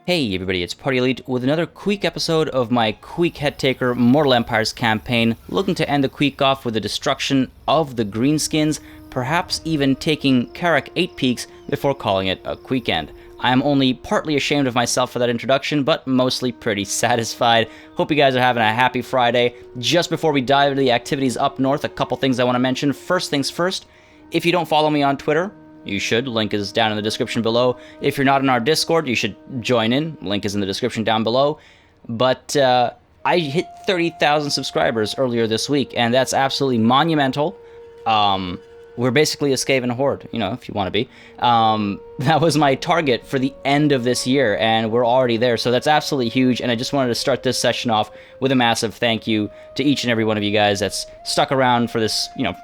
Hey everybody, it's Party Elite with another Queek episode of my Queek Headtaker Mortal Empires campaign, looking to end the Queek off with the destruction of the Greenskins, perhaps even taking Karak 8 Peaks before calling it a Queek end. I am only partly ashamed of myself for that introduction, but mostly pretty satisfied. Hope you guys are having a happy Friday. Just before we dive into the activities up north, a couple things I want to mention. First things first, if you don't follow me on Twitter, you should. Link is down in the description below. If you're not in our Discord, you should join in. Link is in the description down below. But I hit 30,000 subscribers earlier this week, and that's absolutely monumental. We're basically a Skaven horde, you know, if you want to be. That was my target for the end of this year, and we're already there, so that's absolutely huge, and I just wanted to start this session off with a massive thank you to each and every one of you guys that's stuck around for this, you know,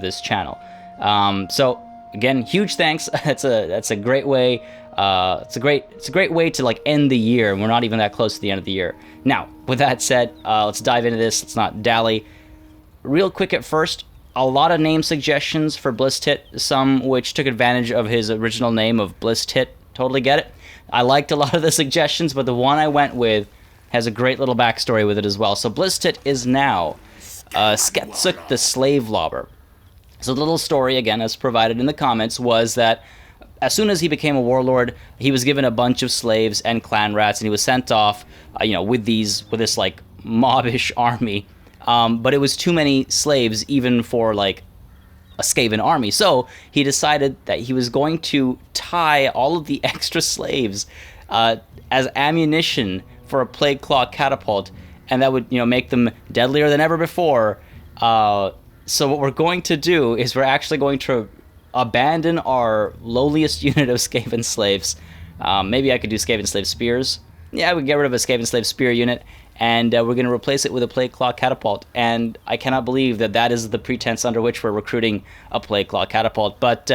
this channel. So again, huge thanks. That's a great way. It's a great way to like end the year, and we're not even that close to the end of the year. Now, with that said, let's dive into this. Let's not dally. Real quick at first, a lot of name suggestions for Blisstit, some which took advantage of his original name of Blisstit. Totally get it. I liked a lot of the suggestions, but the one I went with has a great little backstory with it as well. So Blisstit is now Sketsuk the Slave Lobber. So the little story, again, as provided in the comments, was that as soon as he became a warlord, he was given a bunch of slaves and clan rats, and he was sent off, you know, with this like mobbish army. But it was too many slaves even for like a Skaven army. So he decided that he was going to tie all of the extra slaves as ammunition for a plague claw catapult, and that would, you know, make them deadlier than ever before. So what we're going to do is we're actually going to abandon our lowliest unit of Skaven slaves. Maybe I could do Skaven slave spears. Yeah, we could get rid of a Skaven slave spear unit, and we're going to replace it with a plague claw catapult. And I cannot believe that that is the pretense under which we're recruiting a plague claw catapult. But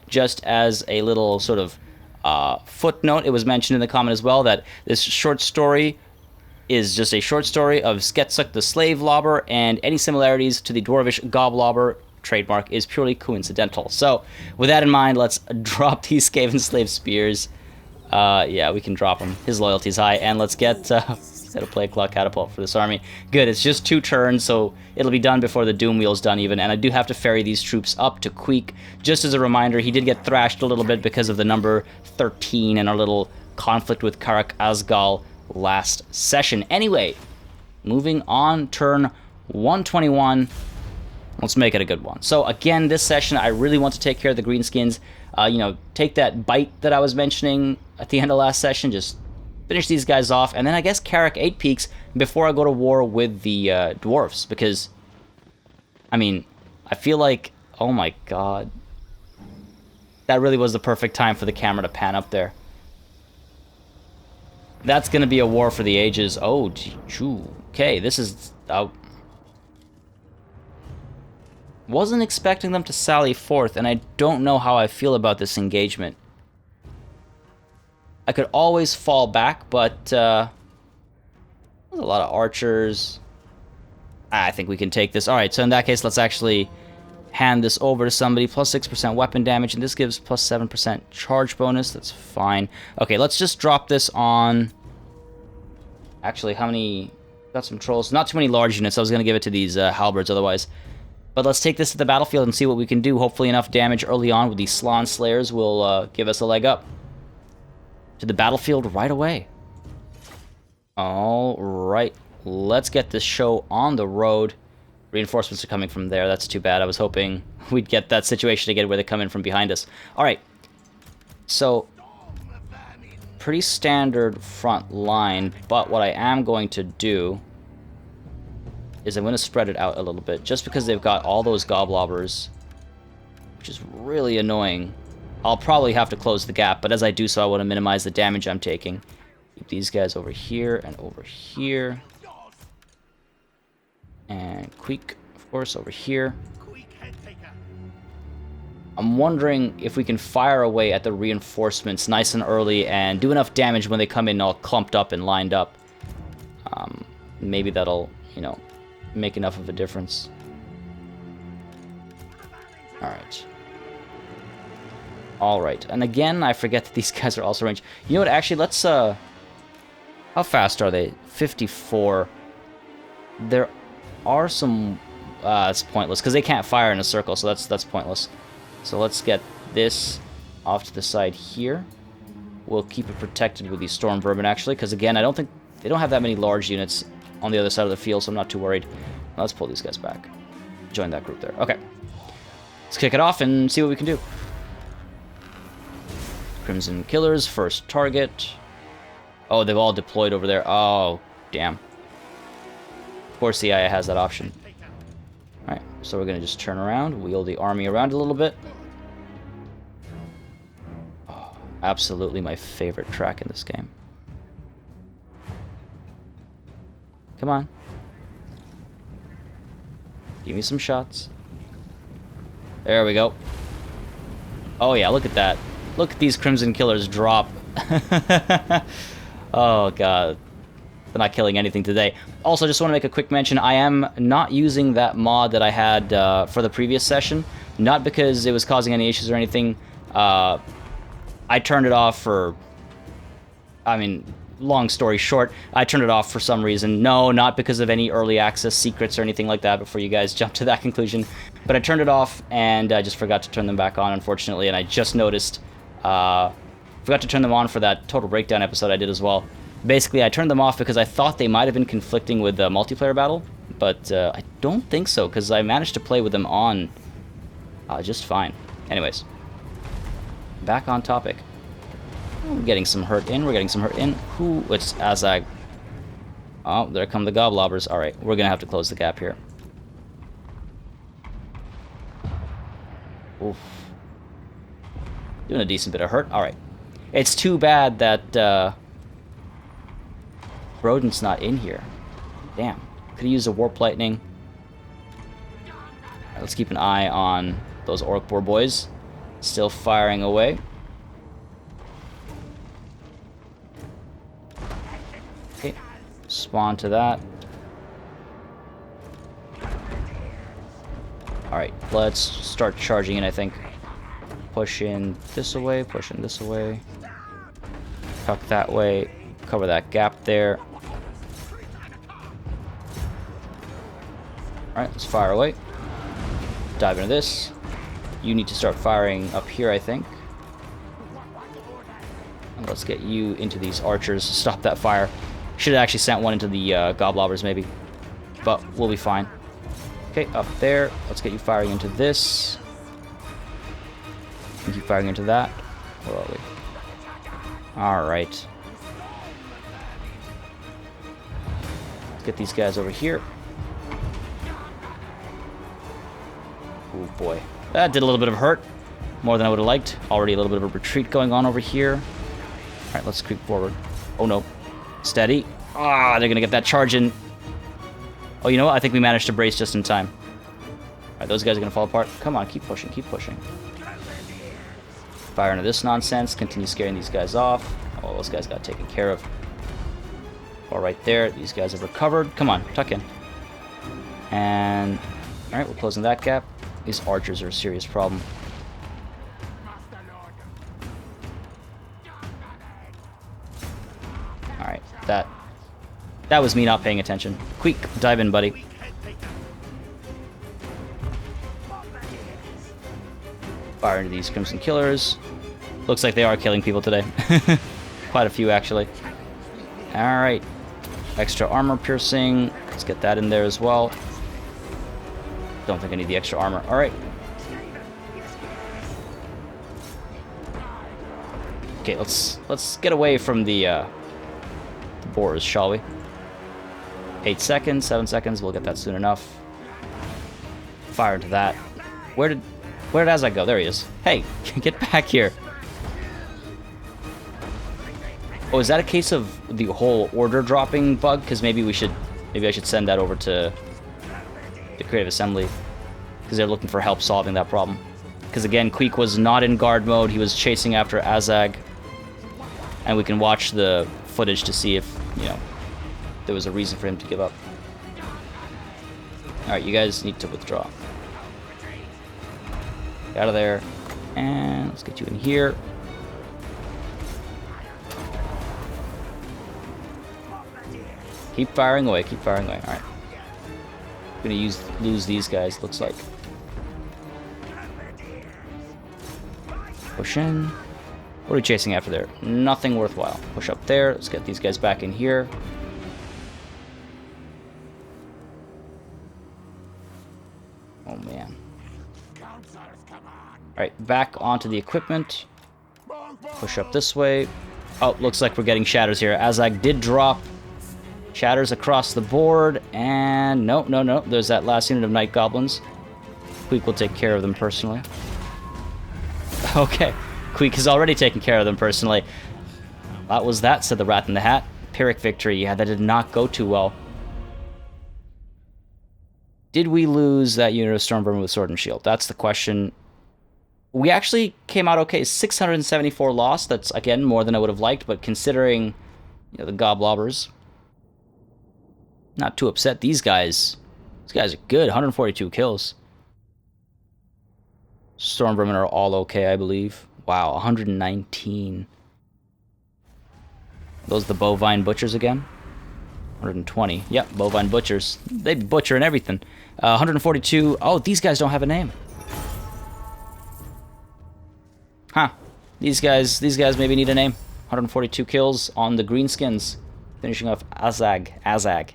just as a little sort of footnote, it was mentioned in the comment as well that this short story is just a short story of Sketsuk the Slave Lobber, and any similarities to the Dwarvish Goblobber trademark is purely coincidental. So, with that in mind, let's drop these Skaven slave spears. Yeah, we can drop them. His loyalty's high, and let's get a plague claw catapult for this army. Good, it's just 2 turns, so it'll be done before the Doom Wheel's done even, and I do have to ferry these troops up to Queek. Just as a reminder, he did get thrashed a little bit because of the number 13 and our little conflict with Karak Asgal last session. Anyway, moving on, turn 121. Let's make it a good one. So again, this session, I really want to take care of the greenskins. You know, take that bite that I was mentioning at the end of last session, just finish these guys off, and then I guess Karak 8 Peaks before I go to war with the dwarfs, because, I mean, I feel like, oh my god, that really was the perfect time for the camera to pan up there. That's going to be a war for the ages. Oh, okay, this is... wasn't expecting them to sally forth, and I don't know how I feel about this engagement. I could always fall back, but there's a lot of archers. I think we can take this. Alright, so in that case, let's actually hand this over to somebody. Plus 6% weapon damage, and this gives plus 7% charge bonus. That's fine. Okay, let's just drop this on... Actually, how many... Got some trolls. Not too many large units. I was going to give it to these halberds otherwise. But let's take this to the battlefield and see what we can do. Hopefully enough damage early on with these Slann Slayers will give us a leg up. To the battlefield right away. Alright, let's get this show on the road. Reinforcements are coming from there. That's too bad. I was hoping we'd get that situation again where they come in from behind us. Alright, so pretty standard front line, but what I am going to do is I'm going to spread it out a little bit, just because they've got all those goblobbers, which is really annoying. I'll probably have to close the gap, but as I do so, I want to minimize the damage I'm taking. Keep these guys over here and over here. And Queek, of course, over here. Queek Headtaker. I'm wondering if we can fire away at the reinforcements nice and early and do enough damage when they come in all clumped up and lined up. Maybe that'll, you know, make enough of a difference. Alright. Alright, and again, I forget that these guys are also ranged. You know what, actually, let's How fast are they? 54. There are some... it's pointless, because they can't fire in a circle, so that's pointless. So let's get this off to the side here. We'll keep it protected with these storm vermin, actually, because again, I don't think... They don't have that many large units on the other side of the field, so I'm not too worried. Now let's pull these guys back. Join that group there. Okay. Let's kick it off and see what we can do. Crimson Killers, first target. Oh, they've all deployed over there. Oh, damn. Of course the IA has that option. Alright, so we're going to just turn around, wheel the army around a little bit. Oh, absolutely my favorite track in this game. Come on. Give me some shots. There we go. Oh yeah, look at that. Look at these Crimson Killers drop. Oh god. They're not killing anything today. Also, just want to make a quick mention. I am not using that mod that I had for the previous session. Not because it was causing any issues or anything. I turned it off for... I mean... Long story short, I turned it off for some reason. No, not because of any early access secrets or anything like that before you guys jump to that conclusion. But I turned it off and I just forgot to turn them back on, unfortunately. And I just noticed, forgot to turn them on for that Total Breakdown episode I did as well. Basically, I turned them off because I thought they might have been conflicting with the multiplayer battle. But I don't think so, because I managed to play with them on just fine. Anyways, back on topic. We're getting some hurt in. We're getting some hurt in. Who? It's Azag. Oh, there come the Goblobbers. Alright, we're going to have to close the gap here. Oof. Doing a decent bit of hurt. Alright. It's too bad that Rodent's not in here. Damn. Could have used a Warp Lightning. Right, let's keep an eye on those Orc Boar boys. Still firing away. Spawn to that. Alright, let's start charging in, I think. Pushing this away, pushing this away. Tuck that way, cover that gap there. Alright, let's fire away. Dive into this. You need to start firing up here, I think. And let's get you into these archers. Stop that fire. Should have actually sent one into the Goblobbers, maybe. But we'll be fine. Okay, up there. Let's get you firing into this. And keep firing into that. Where are we? Alright. Let's get these guys over here. Oh boy. That did a little bit of hurt. More than I would have liked. Already a little bit of a retreat going on over here. Alright, let's creep forward. Oh no. Steady. Ah, they're gonna get that charge in. Oh, you know what? I think we managed to brace just in time. Alright, those guys are gonna fall apart. Come on, keep pushing, keep pushing. Fire into this nonsense. Continue scaring these guys off. Oh, those guys got taken care of. All right there. These guys have recovered. Come on, tuck in. And... Alright, we're closing that gap. These archers are a serious problem. Alright, that was me not paying attention. Queek, dive in, buddy. Fire into these Crimson Killers. Looks like they are killing people today. Quite a few, actually. Alright. Extra armor piercing. Let's get that in there as well. Don't think I need the extra armor. Alright. Okay, let's get away from the boars, shall we? 8 seconds, 7 seconds, we'll get that soon enough. Fire into that. Where did Azag go? There he is. Hey, get back here. Oh, is that a case of the whole order dropping bug? Because maybe I should send that over to the Creative Assembly, because they're looking for help solving that problem. Because again, Queek was not in guard mode, he was chasing after Azag. And we can watch the footage to see if, you know, there was a reason for him to give up. Alright, you guys need to withdraw. Get out of there. And let's get you in here. Keep firing away, keep firing away. Alright. Gonna lose these guys, looks like. Push in. What are we chasing after there? Nothing worthwhile. Push up there. Let's get these guys back in here. Oh, man. Alright, back onto the equipment. Push up this way. Oh, looks like we're getting shatters here. Azag did drop shatters across the board. And no. There's that last unit of Night Goblins. Queek will take care of them personally. Okay. Queek has already taken care of them personally. That was that, said the Rat in the Hat. Pyrrhic victory. Yeah, that did not go too well. Did we lose that unit of Stormvermin with Sword and Shield? That's the question. We actually came out okay. 674 loss. That's, again, more than I would have liked, but considering, you know, the Goblobbers, not too upset. These guys are good. 142 kills. Stormvermin are all okay, I believe. Wow, 119. Those the Bovine Butchers again? 120. Yep, Bovine Butchers. They butcher and everything. 142. Oh, these guys don't have a name. Huh. These guys maybe need a name. 142 kills on the Greenskins. Finishing off Azag.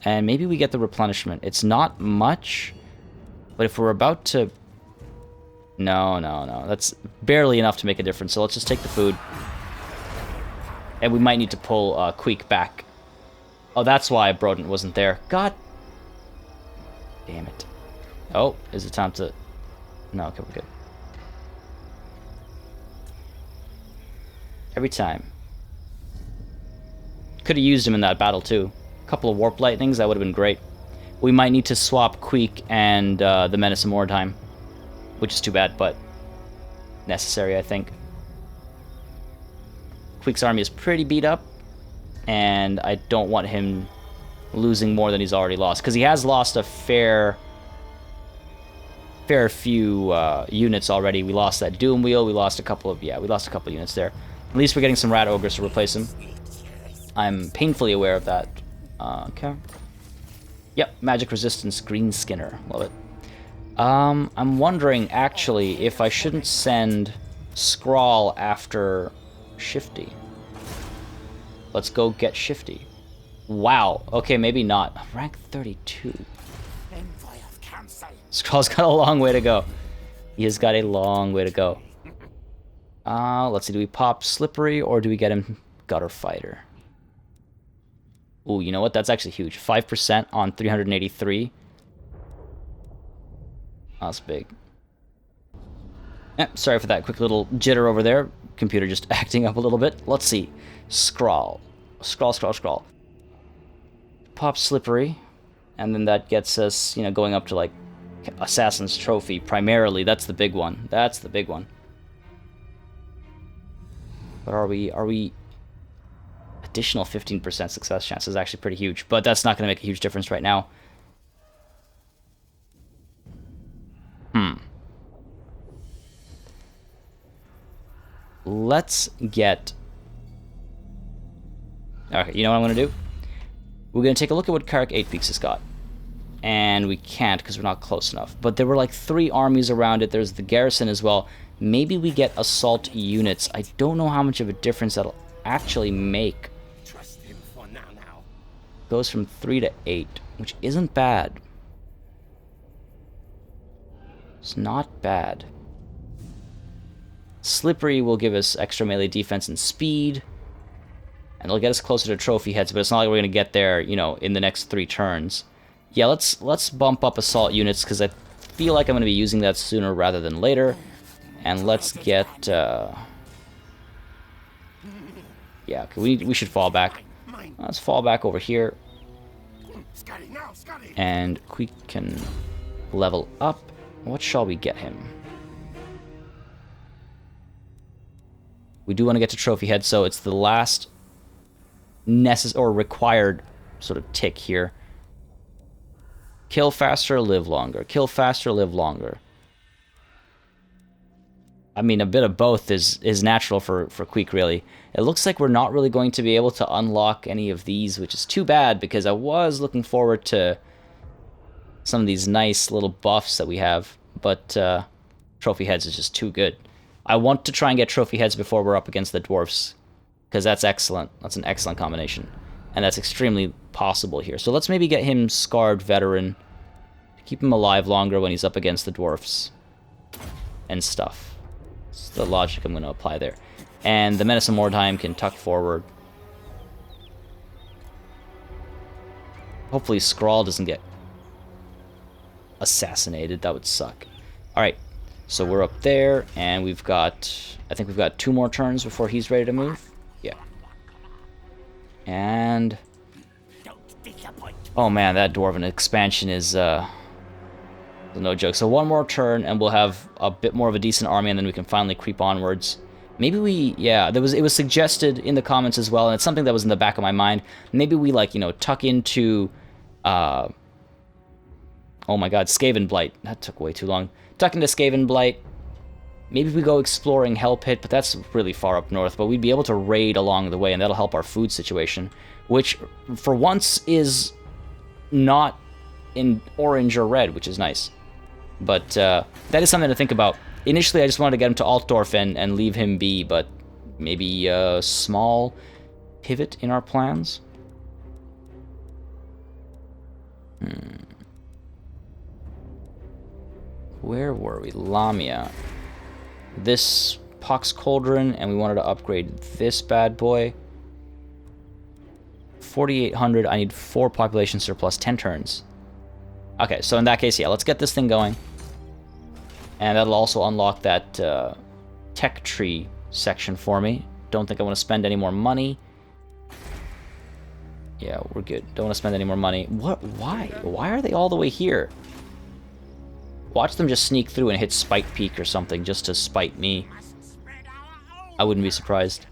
And maybe we get the replenishment. It's not much, but if we're about to... No. That's barely enough to make a difference, so let's just take the food. And we might need to pull Queek back. Oh, that's why Brodent wasn't there. God damn it. Oh, is it time to... No, okay, we're good. Every time. Could have used him in that battle, too. A couple of Warp Lightnings, that would have been great. We might need to swap Queek and the Menace of Mordheim. Which is too bad, but necessary, I think. Queek's army is pretty beat up, and I don't want him losing more than he's already lost, because he has lost a fair few units already. We lost that Doom Wheel, we lost a couple of units there. At least we're getting some Rat Ogres to replace him. I'm painfully aware of that. Okay. Yep, Magic Resistance Greenskinner. Love it. I'm wondering, actually, if I shouldn't send Scrawl after Shifty. Let's go get Shifty. Wow. Okay, maybe not. Rank 32. Scrawl's got a long way to go. He has got a long way to go. Let's see. Do we pop Slippery, or do we get him Gutter Fighter? Ooh, you know what? That's actually huge. 5% on 383. That's big. Sorry for that quick little jitter over there. Computer just acting up a little bit. Let's see. Scrawl. Scrawl. Pop Slippery. And then that gets us, you know, going up to, like, Assassin's Trophy primarily. That's the big one. That's the big one. But are we... Additional 15% success chance is actually pretty huge. But that's not going to make a huge difference right now. Let's get... Okay, you know what I'm going to do? We're going to take a look at what Karak 8 Peaks has got. And we can't because we're not close enough. But there were like 3 armies around it. There's the garrison as well. Maybe we get assault units. I don't know how much of a difference that'll actually make. Goes from 3 to 8, which isn't bad. It's not bad. Slippery will give us extra melee defense and speed. And it'll get us closer to trophy heads, but it's not like we're going to get there, you know, in the next 3 turns. Yeah, let's bump up assault units, because I feel like I'm going to be using that sooner rather than later. And let's get... Yeah, okay, we should fall back. Let's fall back over here. And Queek can level up. What shall we get him? We do want to get to trophy head, so it's the last or required sort of tick here. Kill faster, live longer. Kill faster, live longer. I mean, a bit of both is natural for Queek, really. It looks like we're not really going to be able to unlock any of these, which is too bad, because I was looking forward to some of these nice little buffs that we have, but trophy heads is just too good. I want to try and get trophy heads before we're up against the dwarfs, because that's excellent. That's an excellent combination, and that's extremely possible here. So let's maybe get him Scarred Veteran, to keep him alive longer when he's up against the dwarfs and stuff. That's the logic I'm going to apply there. And the Menace of Mordheim can tuck forward. Hopefully Skrull doesn't get assassinated. That would suck. Alright, so we're up there, and we've got... I think we've got 2 more turns before he's ready to move. Yeah. And... oh man, that Dwarven expansion is no joke. So 1 more turn, and we'll have a bit more of a decent army, and then we can finally creep onwards. Maybe we... yeah, it was suggested in the comments as well, and it's something that was in the back of my mind. Maybe we, like, you know, tuck into... oh my god, Skaven Blight. That took way too long. Tuck into Skaven Blight. Maybe we go exploring Hell Pit, but that's really far up north. But we'd be able to raid along the way, and that'll help our food situation, which, for once, is not in orange or red, which is nice. But that is something to think about. Initially, I just wanted to get him to Altdorf and leave him be, but maybe a small pivot in our plans? Where were we? Lamia. This Pox Cauldron, and we wanted to upgrade this bad boy. 4,800, I need 4 population surplus, 10 turns. Okay, so in that case, yeah, let's get this thing going. And that'll also unlock that tech tree section for me. Don't think I want to spend any more money. Yeah, we're good. Don't want to spend any more money. What? Why? Why are they all the way here? Watch them just sneak through and hit Spite Peak or something just to spite me. I wouldn't be surprised.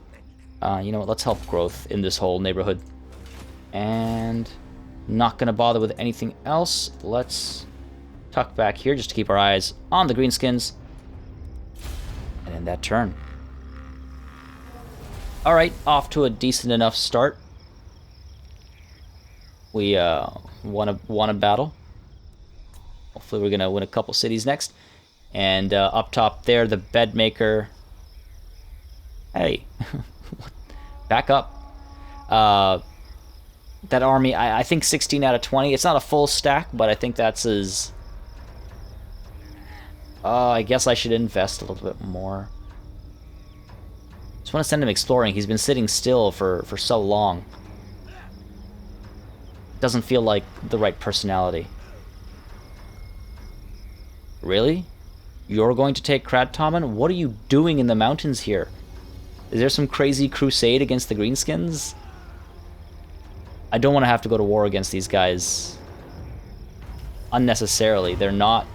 You know what? Let's help growth in this whole neighborhood. And not going to bother with anything else. Let's tuck back here just to keep our eyes on the greenskins. And end that turn. Alright, off to a decent enough start. We won a battle. Hopefully we're going to win a couple cities next. And up top there, the Bedmaker. Hey. Back up. That army, I think 16 out of 20. It's not a full stack, but I think that's his... I guess I should invest a little bit more. Just want to send him exploring. He's been sitting still for so long. Doesn't feel like the right personality. Really? You're going to take Kradtommen? What are you doing in the mountains here? Is there some crazy crusade against the Greenskins? I don't want to have to go to war against these guys unnecessarily. They're not...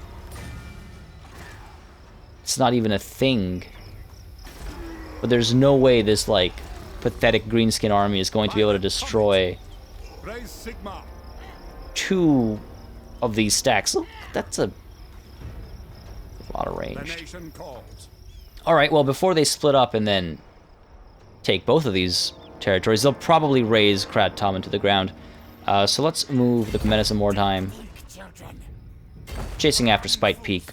It's not even a thing. But there's no way this, like, pathetic Greenskin army is going to be able to destroy 2 of these stacks. Look, that's a lot of range. Alright, well, before they split up and then take both of these territories, they'll probably raise Kradtommen to the ground. So let's move the Menace of Mordheim, chasing after Spite Peak.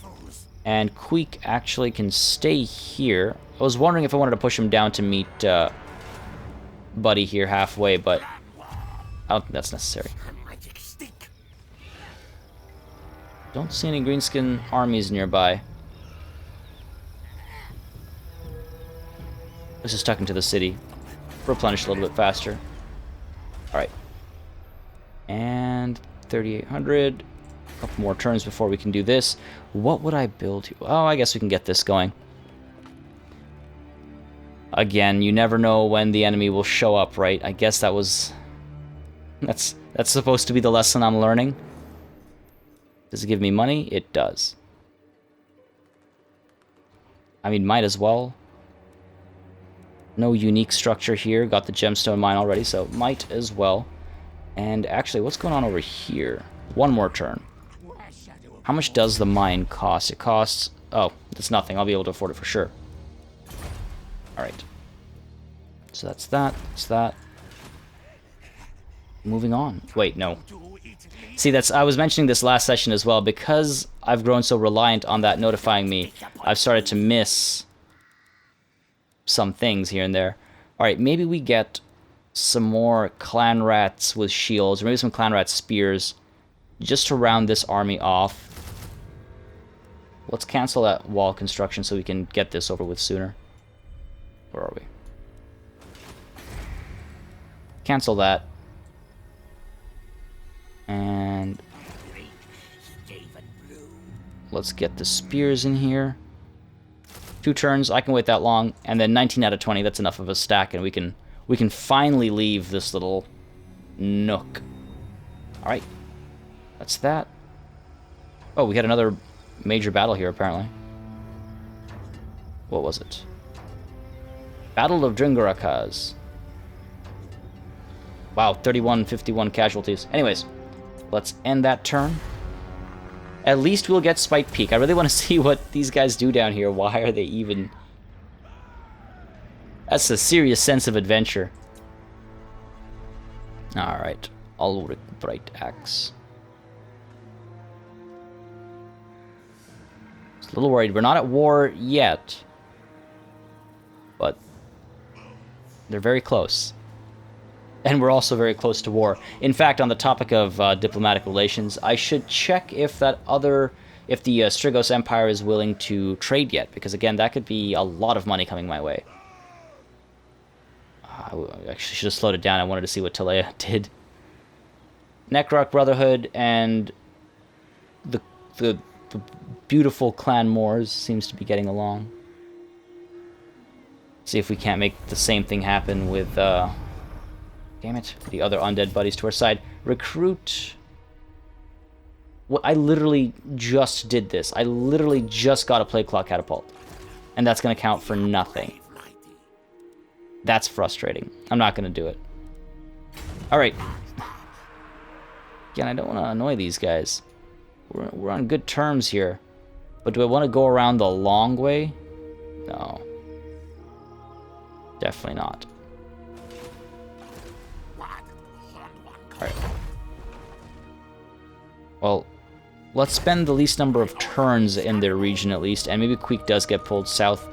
And Queek actually can stay here. I was wondering if I wanted to push him down to meet Buddy here halfway, but I don't think that's necessary. Don't see any Greenskin armies nearby. Let's just tuck into the city. Replenish a little bit faster. Alright. And 3,800. A couple more turns before we can do this. What would I build here? Oh, I guess we can get this going. Again, you never know when the enemy will show up, right? I guess that was... That's supposed to be the lesson I'm learning. Does it give me money? It does. I mean, might as well. No unique structure here. Got the gemstone mine already, so might as well. And actually, what's going on over here? 1 more turn. How much does the mine cost? It costs... Oh, it's nothing. I'll be able to afford it for sure. Alright. So that's that. That's that. Moving on. Wait, no. See, I was mentioning this last session as well. Because I've grown so reliant on that notifying me, I've started to miss some things here and there. Alright, maybe we get some more clan rats with shields, or maybe some clan rat spears, just to round this army off. Let's cancel that wall construction so we can get this over with sooner. Where are we? Cancel that. And let's get the spears in here. 2 turns, I can wait that long, and then 19 out of 20, that's enough of a stack, and we can finally leave this little nook. Alright. That's that. Oh, we had another major battle here, apparently. What was it? Battle of Dringarakas. Wow, 31-51 casualties. Anyways, let's end that turn. At least we'll get Spite Peak. I really want to see what these guys do down here. Why are they even... That's a serious sense of adventure. Alright. Ulrich Bright Axe. Just a little worried. We're not at war yet. But they're very close. And we're also very close to war. In fact, on the topic of diplomatic relations, I should check if the Strigos Empire is willing to trade yet, because again, that could be a lot of money coming my way. I actually should have slowed it down. I wanted to see what Talea did. Necroc Brotherhood and the beautiful Clan Moors seems to be getting along. See if we can't make the same thing happen with... Damn it. The other undead buddies to our side. Recruit... Well, I literally just did this. I literally just got a Plague Claw Catapult. And that's going to count for nothing. That's frustrating. I'm not going to do it. Alright. Again, I don't want to annoy these guys. We're on good terms here. But do I want to go around the long way? No. Definitely not. Alright. Well, let's spend the least number of turns in their region at least, and maybe Queek does get pulled south.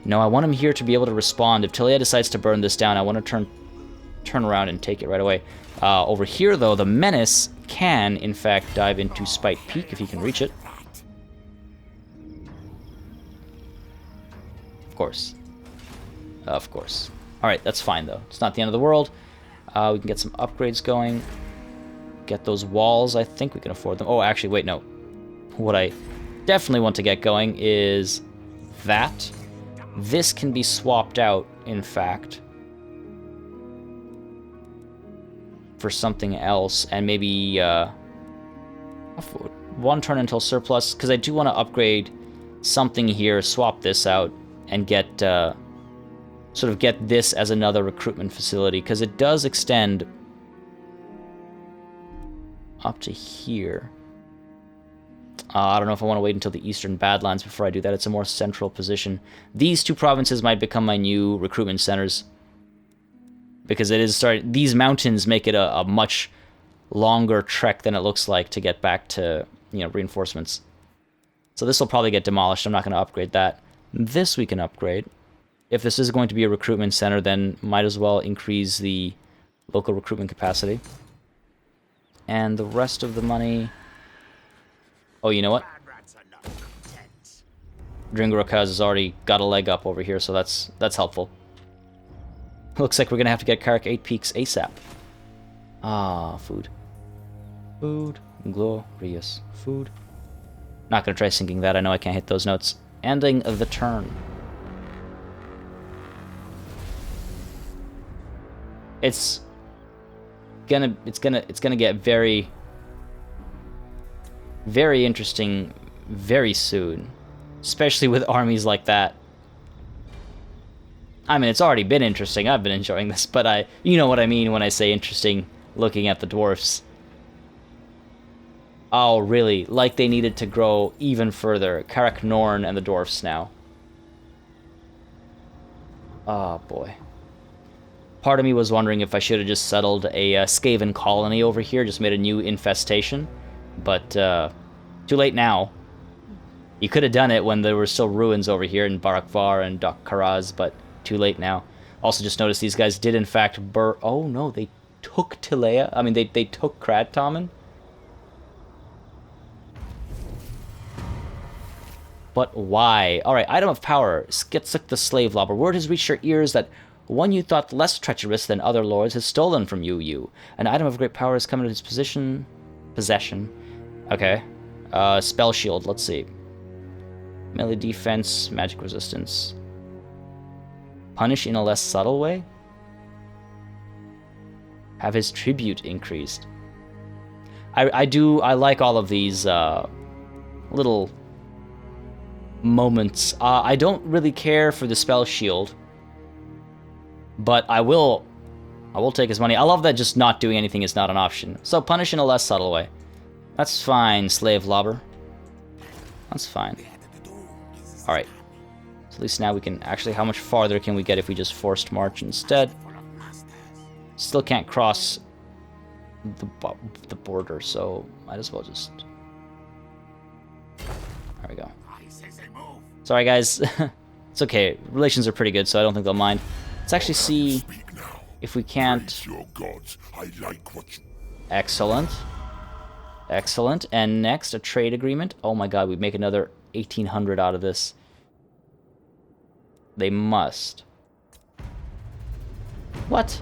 No, I want him here to be able to respond. If Talea decides to burn this down, I want to turn around and take it right away. Over here, though, the Menace can, in fact, dive into Spite Peak if he can reach it. Of course. Of course. Alright, that's fine, though. It's not the end of the world. We can get some upgrades going. Get those walls. I think we can afford them. Oh, actually, wait, no. What I definitely want to get going is that. This can be swapped out, in fact, for something else, and maybe 1 turn until surplus, because I do want to upgrade something here, swap this out, and get sort of get this as another recruitment facility, because it does extend up to here. I don't know if I want to wait until the Eastern Badlands before I do that. It's a more central position. These 2 provinces might become my new recruitment centers, because it is these mountains make it a much longer trek than it looks like to get back to, reinforcements. So this will probably get demolished. I'm not going to upgrade that. This we can upgrade. If this is going to be a recruitment center, then might as well increase the local recruitment capacity. And the rest of the money... Oh, you know what? Dringarakas has already got a leg up over here, so that's helpful. Looks like we're going to have to get Karak 8 Peaks ASAP. Ah, food. Food. Glorious. Food. Not going to try sinking that. I know I can't hit those notes. Ending the turn. It's gonna get very, very interesting very soon, especially with armies like that. I mean, it's already been interesting. I've been enjoying this, but you know what I mean when I say interesting. Looking at the dwarfs. Oh, really? Like they needed to grow even further. Karak Norn and the dwarfs now. Oh, boy. Part of me was wondering if I should have just settled a Skaven colony over here, just made a new infestation. But, too late now. You could have done it when there were still ruins over here in Barakvar and Karaz, but too late now. Also just noticed these guys did in fact oh no, they took Tilea. I mean, they took Kradtamen. But why? Alright, item of power. Skitsuk the Slave Lobber. Word has reached your ears that one you thought less treacherous than other lords has stolen from you. An item of great power has come into his possession. Okay. Spell shield, let's see. Melee defense, magic resistance. Punish in a less subtle way? Have his tribute increased. I like all of these little moments. I don't really care for the spell shield, but I will take his money. I love that just not doing anything is not an option. So punish in a less subtle way. That's fine, Slave Lobber. That's fine. Alright. So at least now we can... Actually, how much farther can we get if we just forced march instead? Still can't cross the border, so might as well just... There we go. Sorry, guys. It's okay. Relations are pretty good, so I don't think they'll mind. Let's actually see if we can't... Excellent. Excellent. And next, a trade agreement. Oh my god, we'd make another 1,800 out of this. They must. What?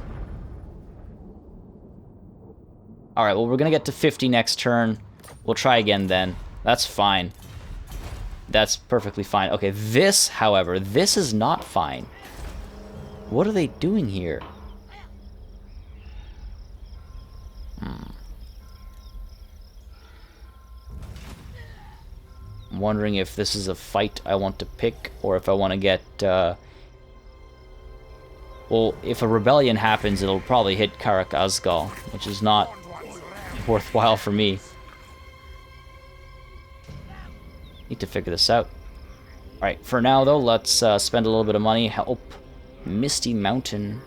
Alright, well, we're gonna get to 50 next turn. We'll try again then. That's fine. That's perfectly fine. Okay, this, however, this is not fine. What are they doing here? I'm wondering if this is a fight I want to pick, or if I want to get, well, if a rebellion happens, it'll probably hit Karak Azgal, which is not worthwhile for me. Need to figure this out. Alright, for now, though, let's spend a little bit of money. Help Misty Mountain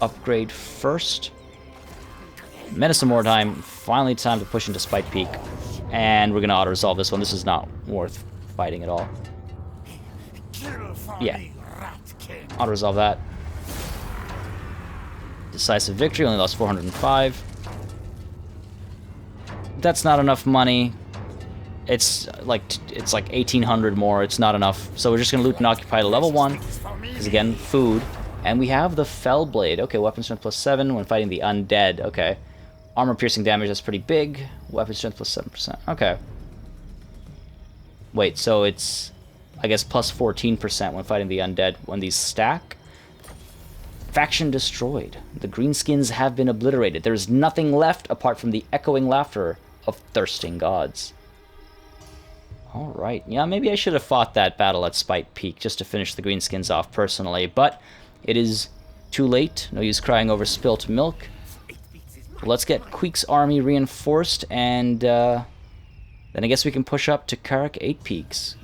upgrade first. Medicine more time. Finally time to push into Spite Peak. And we're going to auto-resolve this one. This is not worth fighting at all. Yeah. Auto-resolve that. Decisive victory. Only lost 405. That's not enough money. It's like 1,800 more. It's not enough. So we're just going to loot and occupy to level 1. Because again, food. And we have the Fell Blade. Okay, weapon strength plus 7 when fighting the undead. Okay. Armor piercing damage, that's pretty big. Weapon strength plus 7%. Okay. Wait, so it's, I guess, plus 14% when fighting the undead when these stack. Faction destroyed. The greenskins have been obliterated. There is nothing left apart from the echoing laughter of thirsting gods. Alright, yeah, maybe I should have fought that battle at Spite Peak just to finish the greenskins off personally, but it is too late. No use crying over spilt milk. Let's get Queek's army reinforced, and then I guess we can push up to Karak Eight Peaks.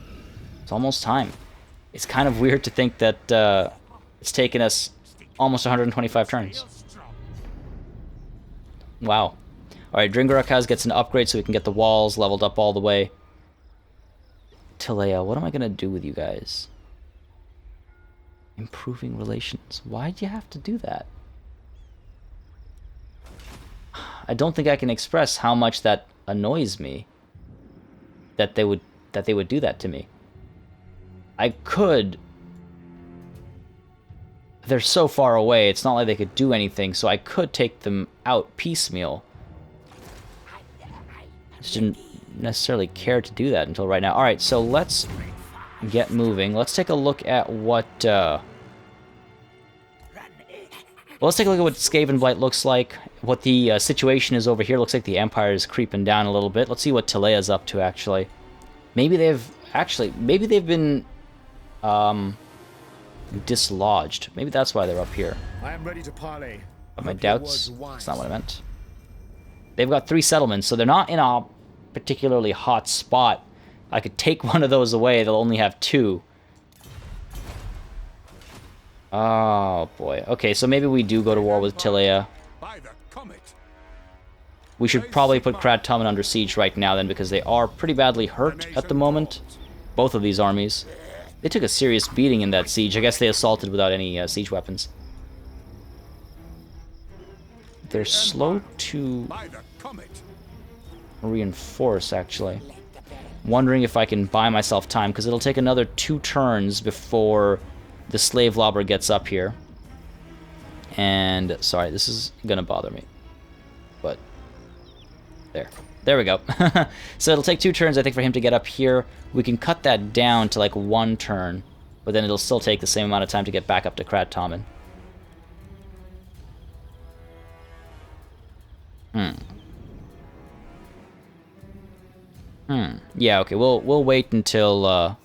It's almost time. It's kind of weird to think that it's taken us almost 125 turns. Wow. Alright, Dringarakaz gets an upgrade so we can get the walls leveled up all the way. Tilea, what am I going to do with you guys? Improving relations. Why'd you have to do that? I don't think I can express how much that annoys me. That they would do that to me. I could. They're so far away, it's not like they could do anything, so I could take them out piecemeal. Just didn't necessarily care to do that until right now. Alright, so let's get moving. Let's take a look at what well, let's take a look at what Skaven Blight looks like, what the situation is over here. Looks like the Empire is creeping down a little bit. Let's see what Tilea's up to, actually. Maybe they've been dislodged. Maybe that's why they're up here. I am ready to parley. But my doubts, that's not what I meant. They've got 3 settlements, so they're not in a particularly hot spot. I could take one of those away, they'll only have 2. Oh, boy. Okay, so maybe we do go to war with Tilea. We should probably put Kradtommen under siege right now, then, because they are pretty badly hurt at the moment. Both of these armies. They took a serious beating in that siege. I guess they assaulted without any siege weapons. They're slow to reinforce, actually. Wondering if I can buy myself time, because it'll take another 2 turns before the slave lobber gets up here. And, sorry, this is gonna bother me. But, there we go. So it'll take 2 turns, I think, for him to get up here. We can cut that down to, like, 1 turn. But then it'll still take the same amount of time to get back up to Kradtommen. Yeah, okay, we'll wait until,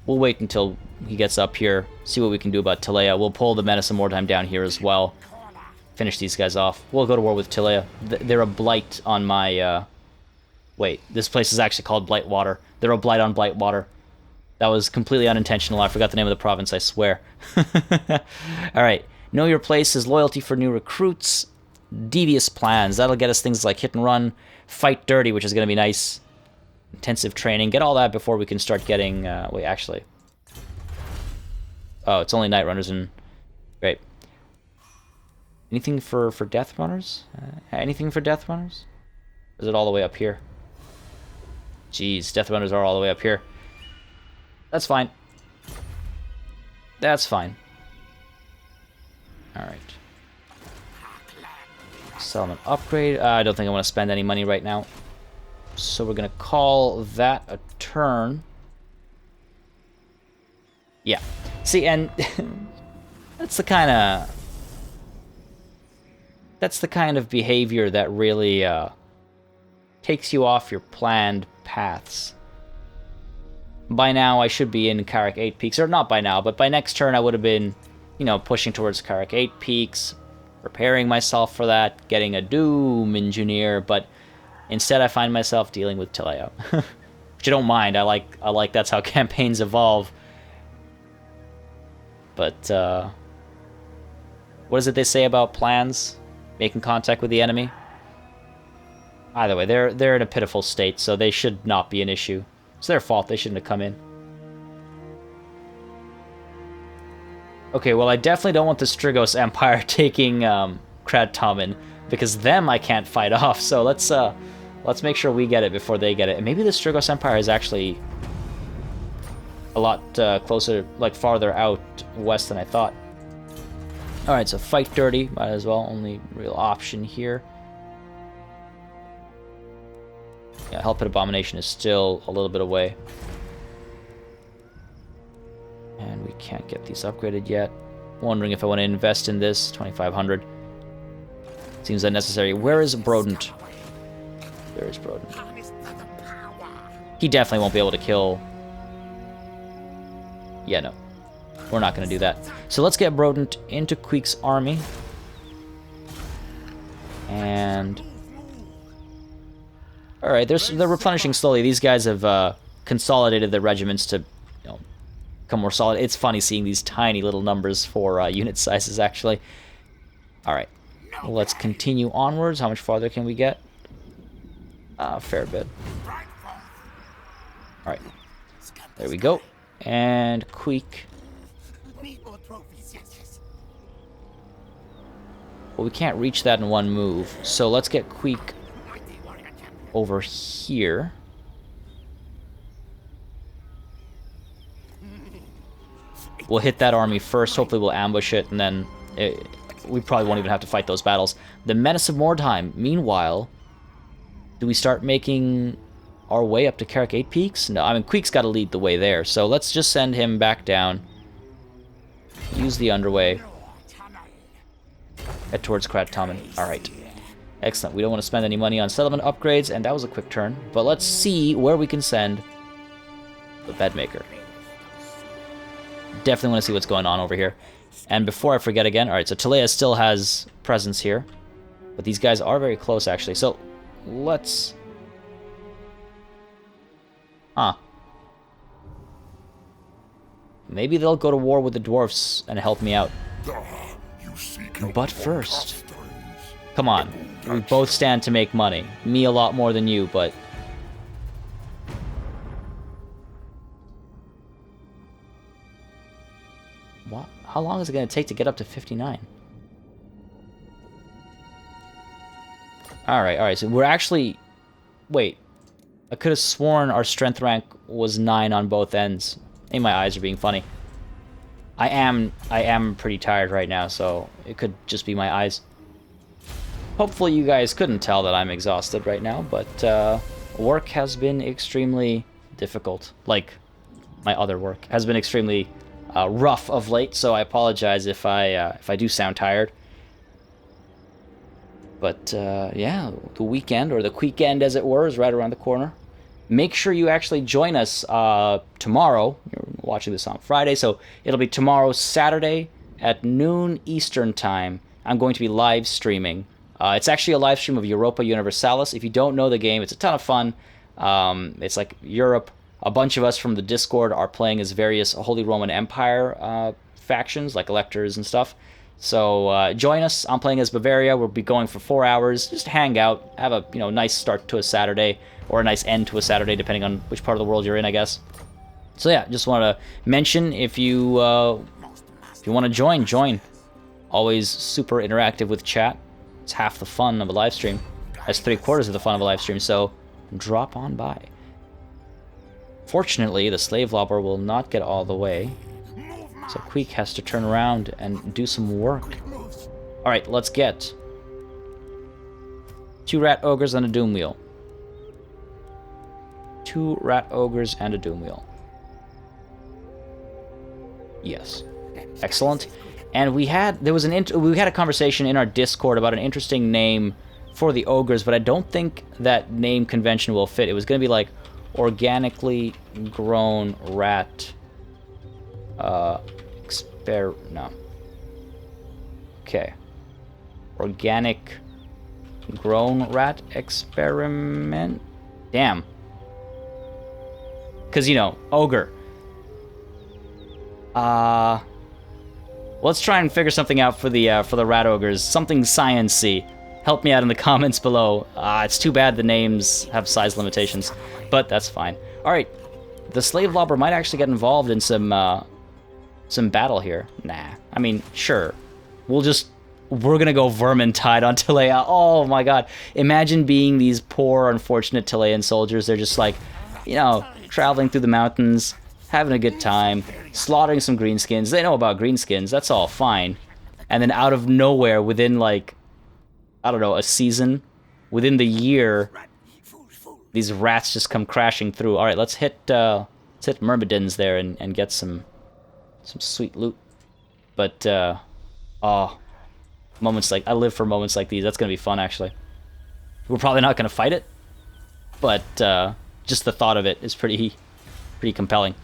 we'll wait until he gets up here, see what we can do about Tilea. We'll pull the Menace of Mordheim down here as well. Finish these guys off. We'll go to war with Tilea. They're a blight on my, wait, this place is actually called Blightwater. They're a blight on Blightwater. That was completely unintentional. I forgot the name of the province, I swear. Alright, know your place is loyalty for new recruits. Devious plans. That'll get us things like hit and run, fight dirty, which is going to be nice. Intensive training. Get all that before we can start getting... wait, actually. Oh, it's only Night Runners and... Great. Anything for Death Runners? Anything for Death Runners? Or is it all the way up here? Jeez, Death Runners are all the way up here. That's fine. That's fine. Alright. Settlement upgrade. I don't think I want to spend any money right now. So we're going to call that a turn. Yeah. See, and that's the kind of behavior that really takes you off your planned paths. By now, I should be in Karak Eight Peaks. Or not by now, but by next turn I would have been, you know, pushing towards Karak Eight Peaks, preparing myself for that, getting a Doom Engineer, but instead I find myself dealing with Tilea. Which I don't mind. I like that's how campaigns evolve. But, what is it they say about plans? Making contact with the enemy? Either way, they're in a pitiful state, so they should not be an issue. It's their fault, they shouldn't have come in. Okay, well, I definitely don't want the Strigos Empire taking Kradtommen, because them I can't fight off, so let's make sure we get it before they get it. And maybe the Strigos Empire is actually a lot closer, like farther out west than I thought. Alright, so fight dirty, might as well, only real option here. Yeah, Hell Pit Abomination is still a little bit away. And we can't get these upgraded yet. Wondering if I want to invest in this. 2,500. Seems unnecessary. Where is Brodent? There is Brodent. He definitely won't be able to kill... Yeah, no. We're not going to do that. So let's get Brodent into Queek's army. And... Alright, they're replenishing slowly. These guys have consolidated their regiments to, you know, become more solid. It's funny seeing these tiny little numbers for unit sizes, actually. Alright, well, let's continue onwards. How much farther can we get? A fair bit. Alright, there we go. And Queek. Well, we can't reach that in one move, so let's get Queek over here. We'll hit that army first. Hopefully we'll ambush it, and then we probably won't even have to fight those battles. The Menace of Mordheim. Meanwhile, do we start making our way up to Karak Eight Peaks? No, I mean, Queek's got to lead the way there, so let's just send him back down. Use the underway. Head towards Kradtommen. Alright. Excellent. We don't want to spend any money on settlement upgrades, and that was a quick turn. But let's see where we can send the Bedmaker. Definitely want to see what's going on over here. And before I forget again, alright, so Tilea still has presence here. But these guys are very close, actually. So, let's... Huh. maybe they'll go to war with the dwarfs and help me out. You seek help But for first, pastimes. come on. We both stand to make money. Me a lot more than you, but... What? How long is it going to take to get up to 59? Alright, so we're actually... Wait. I could have sworn our strength rank was 9 on both ends. Maybe my eyes are being funny. I am pretty tired right now, so it could just be my eyes. Hopefully you guys couldn't tell that I'm exhausted right now, but work has been extremely difficult. Like, my other work has been extremely rough of late, so I apologize if I do sound tired. But yeah, the weekend, or the Queekend as it were, is right around the corner. Make sure you actually join us tomorrow. You're watching this on Friday, so it'll be tomorrow, Saturday, at noon Eastern Time. I'm going to be live streaming. It's actually a live stream of Europa Universalis. If you don't know the game, it's a ton of fun. It's like Europe. A bunch of us from the Discord are playing as various Holy Roman Empire factions, like electors and stuff. So join us. I'm playing as Bavaria. We'll be going for 4 hours. Just hang out, have a nice start to a Saturday, or a nice end to a Saturday, depending on which part of the world you're in, I guess. So yeah, just want to mention, if you want to join. Always super interactive with chat. It's half the fun of a live stream. That's 3/4 of the fun of a live stream. So drop on by. Fortunately, the slave lobber will not get all the way. So Queek has to turn around and do some work. Alright, let's get 2 rat ogres and a doom wheel. 2 rat ogres and a doom wheel. Yes. Excellent. And we had a conversation in our Discord about an interesting name for the ogres, but I don't think that name convention will fit. It was going to be like organically grown rat no. Okay. Organic grown rat experiment? Damn. Because, ogre. Let's try and figure something out for the rat ogres. Something science-y. Help me out in the comments below. It's too bad the names have size limitations, but that's fine. Alright. The slave lobber might actually get involved in some battle here. Nah. I mean, sure. We're gonna go Vermintide on Tilea. Oh my god. Imagine being these poor, unfortunate Tilean soldiers. They're just like, traveling through the mountains, having a good time, slaughtering some greenskins. They know about greenskins. That's all fine. And then out of nowhere, within like, I don't know, a season, within the year, these rats just come crashing through. Alright, let's hit Myrmidons there and get some sweet loot. But moments like, I live for moments like these. That's gonna be fun, actually. We're probably not gonna fight it, but just the thought of it is pretty compelling.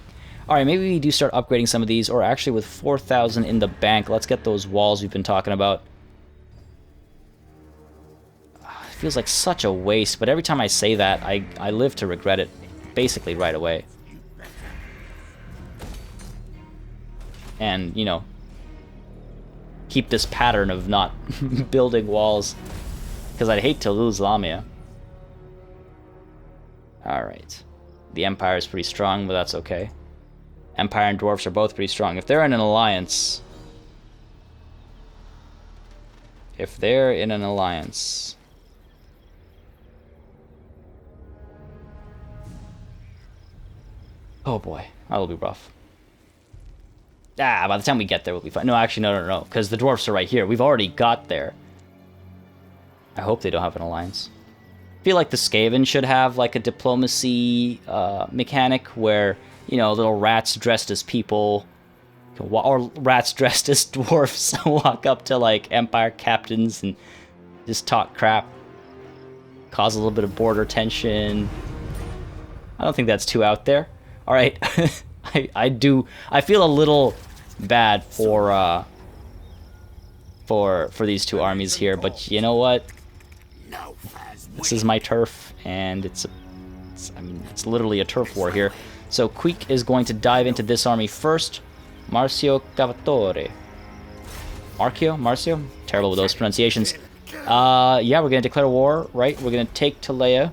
Alright, maybe we do start upgrading some of these, or actually with 4,000 in the bank, let's get those walls we've been talking about. It feels like such a waste, but every time I say that, I live to regret it basically right away. And, keep this pattern of not building walls, because I'd hate to lose Lamia. Alright. The Empire is pretty strong, but that's okay. Empire and Dwarfs are both pretty strong. If they're in an alliance... Oh boy, that'll be rough. By the time we get there, we'll be fine. No, actually, no, because the Dwarfs are right here. We've already got there. I hope they don't have an alliance. I feel like the Skaven should have, like, a diplomacy mechanic where, little rats dressed as people, or rats dressed as dwarfs, walk up to, like, Empire captains and just talk crap. Cause a little bit of border tension. I don't think that's too out there. Alright. I feel a little bad for these two armies here, but you know what? This is my turf, and it's literally a turf war here. So Queek is going to dive into this army first. Marcio Cavatore. Marcio? Terrible with those pronunciations. Yeah, we're gonna declare war, right? We're gonna take Talea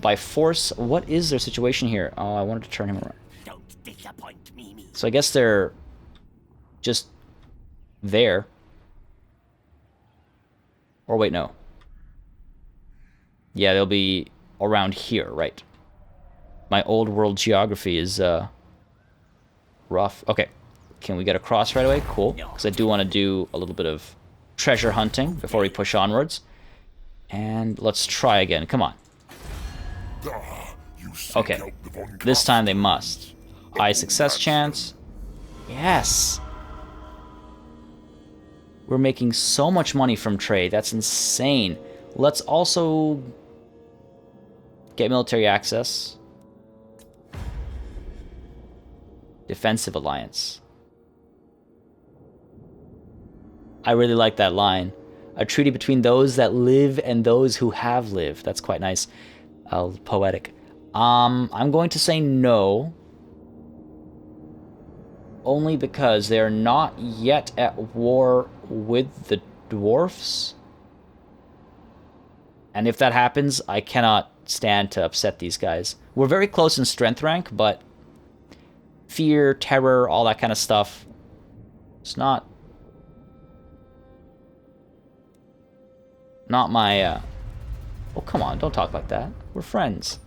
by force. What is their situation here? Oh, I wanted to turn him around. Don't disappoint me. So I guess they're just there. Or wait, no. Yeah, they'll be around here, right? My old world geography is rough. Okay, can we get across right away? Cool, because I do want to do a little bit of treasure hunting before we push onwards. And let's try again. Come on. Okay, this time they must. High success chance. Yes. We're making so much money from trade. That's insane. Let's also get military access. Defensive alliance. I really like that line. A treaty between those that live and those who have lived. That's quite nice. Poetic. I'm going to say no. Only because they're not yet at war with the dwarfs. And if that happens, I cannot stand to upset these guys. We're very close in strength rank, but fear, terror, all that kind of stuff, it's not my, oh, come on, don't talk like that. We're friends.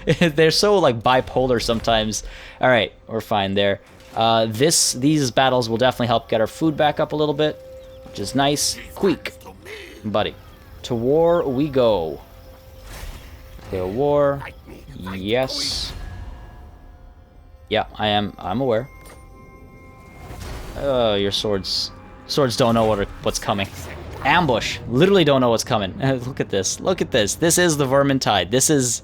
They're so, like, bipolar sometimes. Alright, we're fine there. These battles will definitely help get our food back up a little bit, which is nice. Queek, buddy. To war we go. Declare war. Yes. Yeah, I'm aware. Your swords don't know what's coming. Ambush. Literally don't know what's coming. Look at this. Look at this. This is the Vermintide. This is...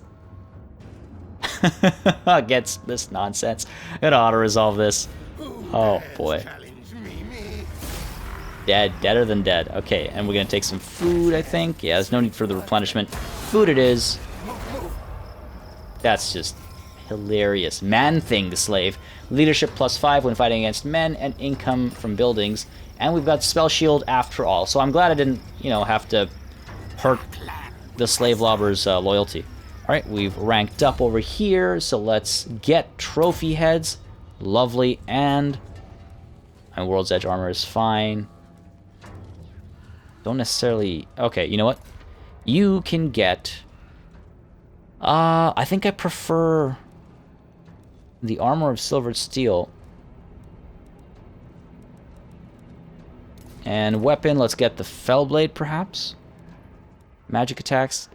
Gets this nonsense. Gotta auto-resolve this. Oh, boy. Dead. Deader than dead. Okay, and we're gonna take some food, I think. Yeah, there's no need for the replenishment. Food it is. That's just hilarious. Man-Thing the slave. Leadership +5 when fighting against men, and income from buildings. And we've got Spell Shield after all. So I'm glad I didn't, have to hurt the slave lobber's loyalty. Alright, we've ranked up over here, so let's get trophy heads. Lovely, and my World's Edge armor is fine. Don't necessarily... Okay, you know what? You can get... I think I prefer the armor of silvered steel. And weapon, let's get the Fellblade, perhaps? Magic attacks.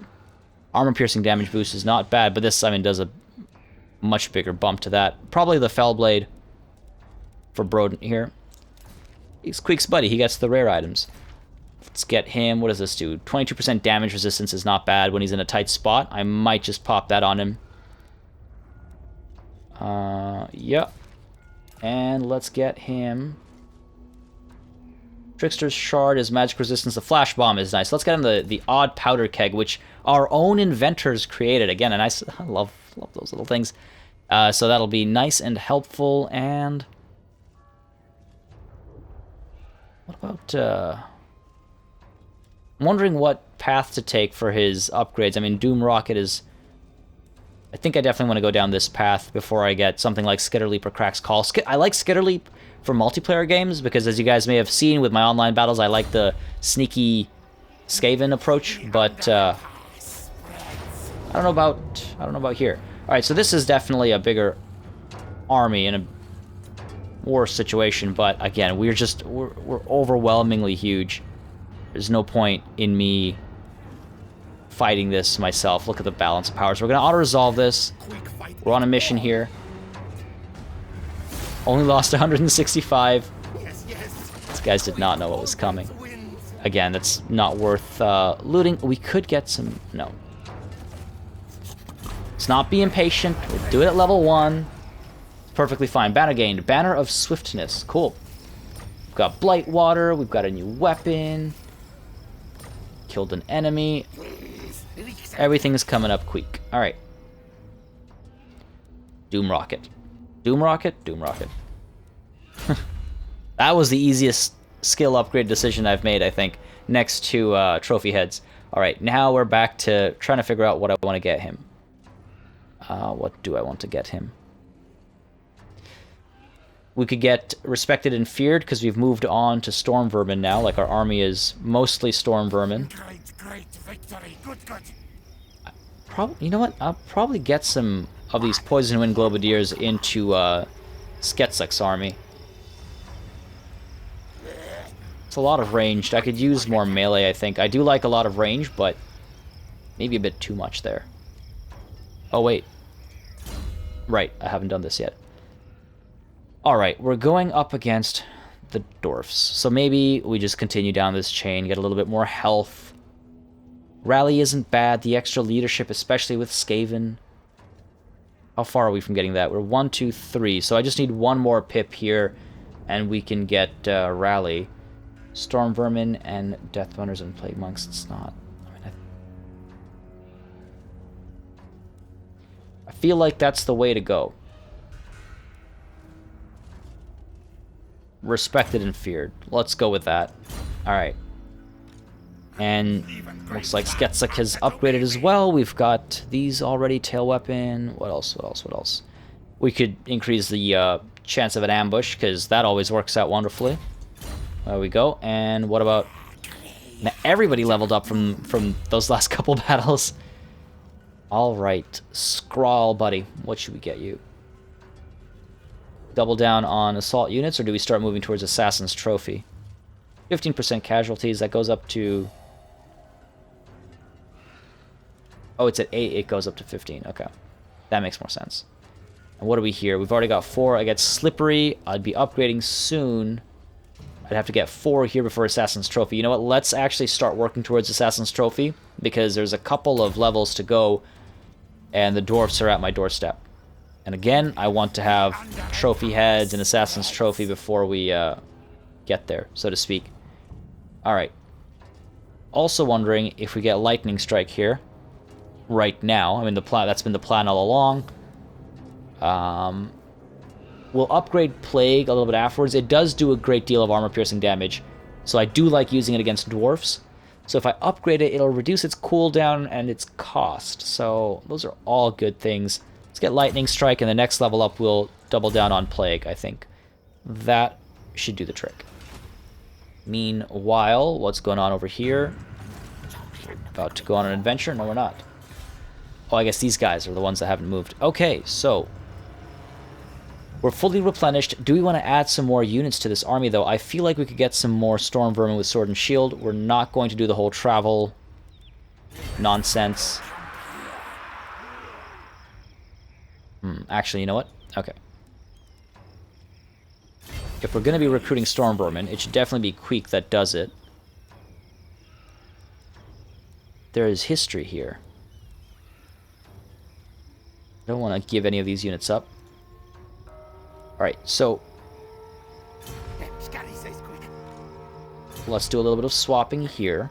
Armor-piercing damage boost is not bad, but this, does a much bigger bump to that. Probably the Fellblade for Broden here. He's Queek's buddy. He gets the rare items. Let's get him. What does this do? 22% damage resistance is not bad when he's in a tight spot. I might just pop that on him. Yep. And let's get him... Trickster's Shard is magic resistance. The Flash Bomb is nice. Let's get him the Odd Powder Keg, which our own inventors created. Again, and I love those little things. So that'll be nice and helpful. And what about... I'm wondering what path to take for his upgrades. Doom Rocket is... I think I definitely want to go down this path before I get something like Skitterleap or Crack's Call. I like Skitterleap for multiplayer games because, as you guys may have seen with my online battles, I like the sneaky Skaven approach, but I don't know about here. All right, so this is definitely a bigger army in a worse situation, but again, we're overwhelmingly huge. There's no point in me fighting this myself. Look at the balance of powers. We're gonna auto-resolve this. We're on a mission here. Only lost 165. These guys did not know what was coming. Again, that's not worth looting. We could get some... No. Let's not be impatient. We'll do it at level 1. Perfectly fine. Banner gained. Banner of Swiftness. Cool. We've got Blightwater. We've got a new weapon. Killed an enemy. Everything is coming up quick. Alright. Doom Rocket. Doom Rocket? Doom Rocket. That was the easiest skill upgrade decision I've made, I think, next to trophy heads. Alright, now we're back to trying to figure out what I want to get him. What do I want to get him? We could get Respected and Feared, because we've moved on to Storm Vermin now. Like, our army is mostly Storm Vermin. Great victory. Good. You know what? I'll probably get some of these Poison Wind Globadiers into Sketsek's army. It's a lot of ranged. I could use more melee, I think. I do like a lot of range, but maybe a bit too much there. Oh, wait. Right, I haven't done this yet. Alright, we're going up against the dwarfs. So maybe we just continue down this chain, get a little bit more health. Rally isn't bad. The extra leadership, especially with Skaven. How far are we from getting that? We're 1, 2, 3. So I just need one more pip here, and we can get Rally. Storm Vermin and Death Runners and Plague Monks, it's not... I feel like that's the way to go. Respected and Feared. Let's go with that. Alright. And looks like Sketsek has upgraded as well. We've got these already. Tail Weapon. What else? We could increase the chance of an ambush, because that always works out wonderfully. There we go. And what about... Now everybody leveled up from those last couple battles. Alright. Scrawl, buddy. What should we get you? Double down on assault units, or do we start moving towards Assassin's Trophy? 15% casualties, that goes up to... Oh, it's at 8, it goes up to 15. Okay. That makes more sense. And what do we here? We've already got 4. I get Slippery. I'd be upgrading soon. I'd have to get 4 here before Assassin's Trophy. You know what? Let's actually start working towards Assassin's Trophy, because there's a couple of levels to go, and the dwarfs are at my doorstep. And again, I want to have trophy heads and Assassin's Trophy before we get there, so to speak. Alright. Also wondering if we get Lightning Strike here right now. I mean, that's been the plan all along. We'll upgrade Plague a little bit afterwards. It does do a great deal of armor-piercing damage, so I do like using it against dwarfs. So if I upgrade it, it'll reduce its cooldown and its cost. So those are all good things. Let's get Lightning Strike, and the next level up we'll double down on Plague, I think. That should do the trick. Meanwhile, what's going on over here? We're about to go on an adventure? No, we're not. Oh, I guess these guys are the ones that haven't moved. Okay, so... we're fully replenished. Do we want to add some more units to this army, though? I feel like we could get some more Storm Vermin with Sword and Shield. We're not going to do the whole travel nonsense. Actually, you know what? Okay. If we're going to be recruiting Storm Vermin, it should definitely be Queek that does it. There is history here. I don't want to give any of these units up. Alright, so let's do a little bit of swapping here.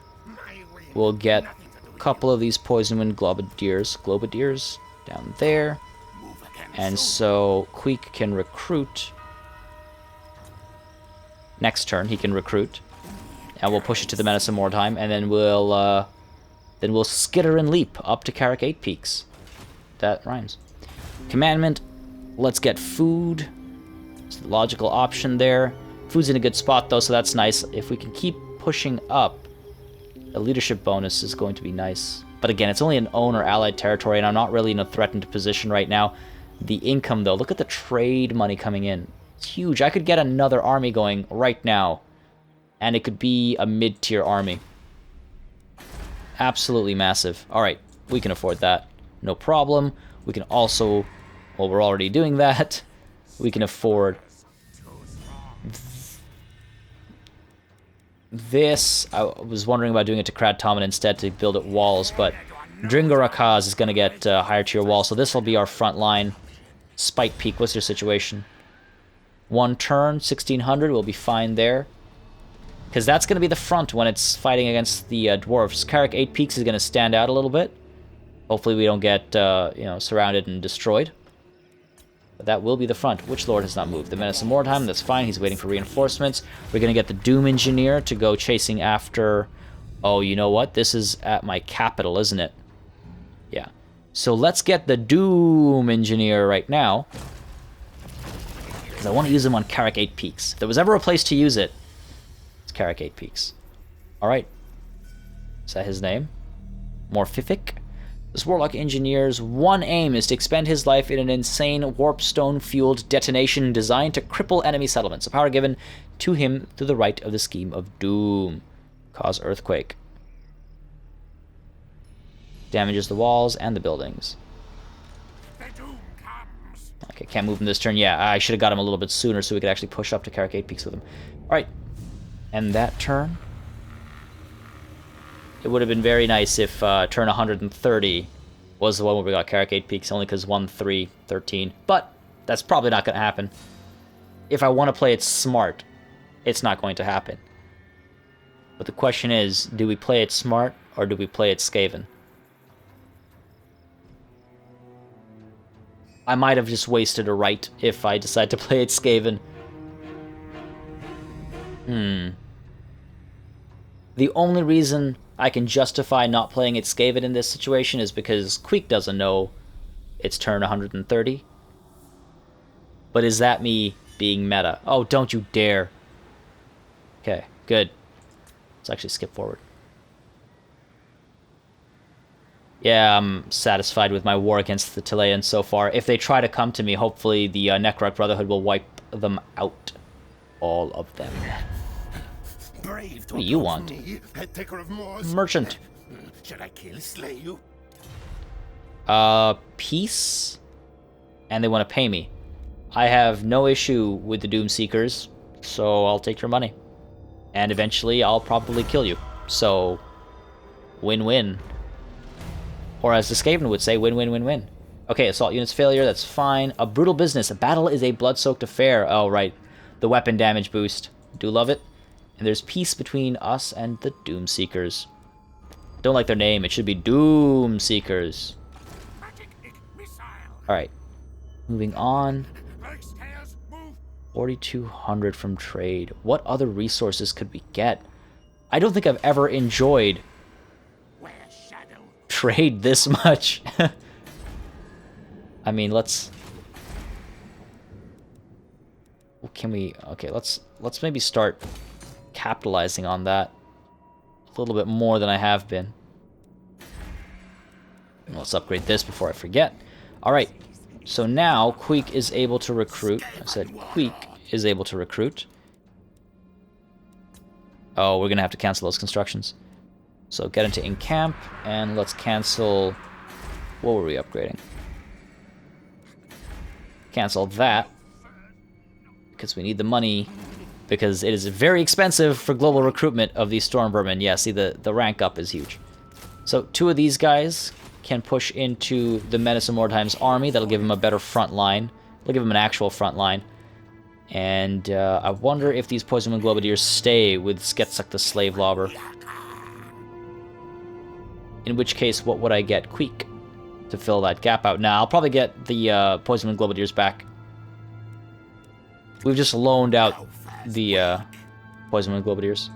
We'll get a couple of these Poison Wind Globadiers down there. And so Queek can recruit. Next turn he can recruit. And we'll push it to the Menace some more time, and then we'll skitter and leap up to Karak 8 Peaks. That rhymes. Commandment, let's get food. It's the logical option there. Food's in a good spot, though, so that's nice. If we can keep pushing up, a leadership bonus is going to be nice. But again, it's only an own or allied territory, and I'm not really in a threatened position right now. The income, though, look at the trade money coming in. It's huge. I could get another army going right now, and it could be a mid-tier army. Absolutely massive. Alright, we can afford that. No problem. We can also, well, we're already doing that. We can afford this. I was wondering about doing it to Krad Tomin instead to build it walls, but Dringarakaz is going to get higher tier wall, so this will be our front line. Spike Peak, what's your situation? 1 turn, 1600, we'll be fine there. Because that's going to be the front when it's fighting against the dwarfs. Karak 8 Peaks is going to stand out a little bit. Hopefully we don't get, surrounded and destroyed. But that will be the front. Which lord has not moved? The Menace of Mordheim, that's fine. He's waiting for reinforcements. We're going to get the Doom Engineer to go chasing after... Oh, you know what? This is at my capital, isn't it? Yeah. So let's get the Doom Engineer right now. Because I want to use him on Karak 8 Peaks. If there was ever a place to use it, it's Karak 8 Peaks. Alright. Is that his name? Morphific? This Warlock Engineer's one aim is to expend his life in an insane warpstone-fueled detonation designed to cripple enemy settlements, a power given to him through the right of the Scheme of Doom. Cause earthquake. Damages the walls and the buildings. The doom comes. Okay, can't move him this turn. Yeah, I should have got him a little bit sooner so we could actually push up to Karak 8 Peaks with him. Alright. And that turn... It would have been very nice if turn 130 was the one where we got Karak 8 Peaks, only because 1, 3, 13. But that's probably not going to happen. If I want to play it smart, it's not going to happen. But the question is, do we play it smart, or do we play it Skaven? I might have just wasted a right if I decide to play it Skaven. The only reason I can justify not playing it Skaven in this situation is because Queek doesn't know it's turn 130. But is that me being meta? Oh, don't you dare. Okay, good. Let's actually skip forward. Yeah, I'm satisfied with my war against the Tileans so far. If they try to come to me, hopefully the Necrot Brotherhood will wipe them out. All of them. Brave, What do you want? Headtaker of Moors. Merchant. Should I kill, slay you? Peace? And they want to pay me. I have no issue with the Doom Seekers, so I'll take your money. And eventually I'll probably kill you. So, win-win. Or as the Skaven would say, win-win-win-win. Okay, assault units failure, that's fine. A brutal business. A battle is a blood-soaked affair. Oh, right. The weapon damage boost. Do love it. And there's peace between us and the Doom Seekers. Don't like their name. It should be Doom Seekers. Alright. Moving on. 4,200 from trade. What other resources could we get? I don't think I've ever enjoyed trade this much. I mean, let's... Can we... Okay, let's maybe start capitalizing on that a little bit more than I have been. Let's upgrade this before I forget. Alright, so now Queek is able to recruit. I said Queek is able to recruit. Oh, we're going to have to cancel those constructions. So get into in-camp, and let's cancel... What were we upgrading? Cancel that. Because we need the money. Because it is very expensive for global recruitment of these Storm Vermin. Yeah, see, the rank up is huge. So 2 of these guys can push into the Menace of Mordheim's army. That'll give him a better front line. It'll give him an actual front line. And I wonder if these Poison Wind Globadiers stay with Sketsuk the Slave Lobber. In which case, what would I get? Queek to fill that gap out. Now, I'll probably get the Poison Wind Globadiers back. We've just loaned out the Poison Wind Globadiers.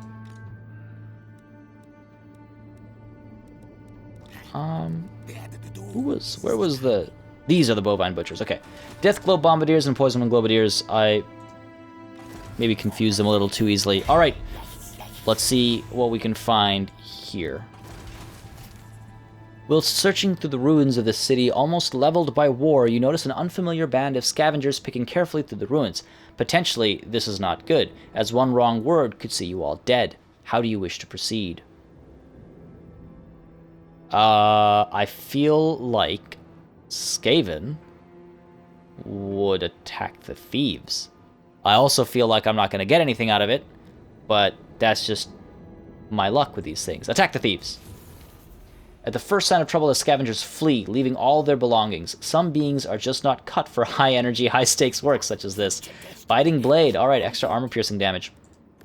Where was the... These are the Bovine Butchers, okay. Deathglow Bombardiers and Poison Wind Globadiers, I maybe confused them a little too easily. Alright, let's see what we can find here. Whilst searching through the ruins of the city almost leveled by war, you notice an unfamiliar band of scavengers picking carefully through the ruins. Potentially, this is not good, as one wrong word could see you all dead. How do you wish to proceed? I feel like Skaven would attack the thieves. I also feel like I'm not going to get anything out of it, but that's just my luck with these things. Attack the thieves. At the first sign of trouble, the scavengers flee, leaving all their belongings. Some beings are just not cut for high-energy, high-stakes work such as this. Biting Blade. Alright, extra armor-piercing damage.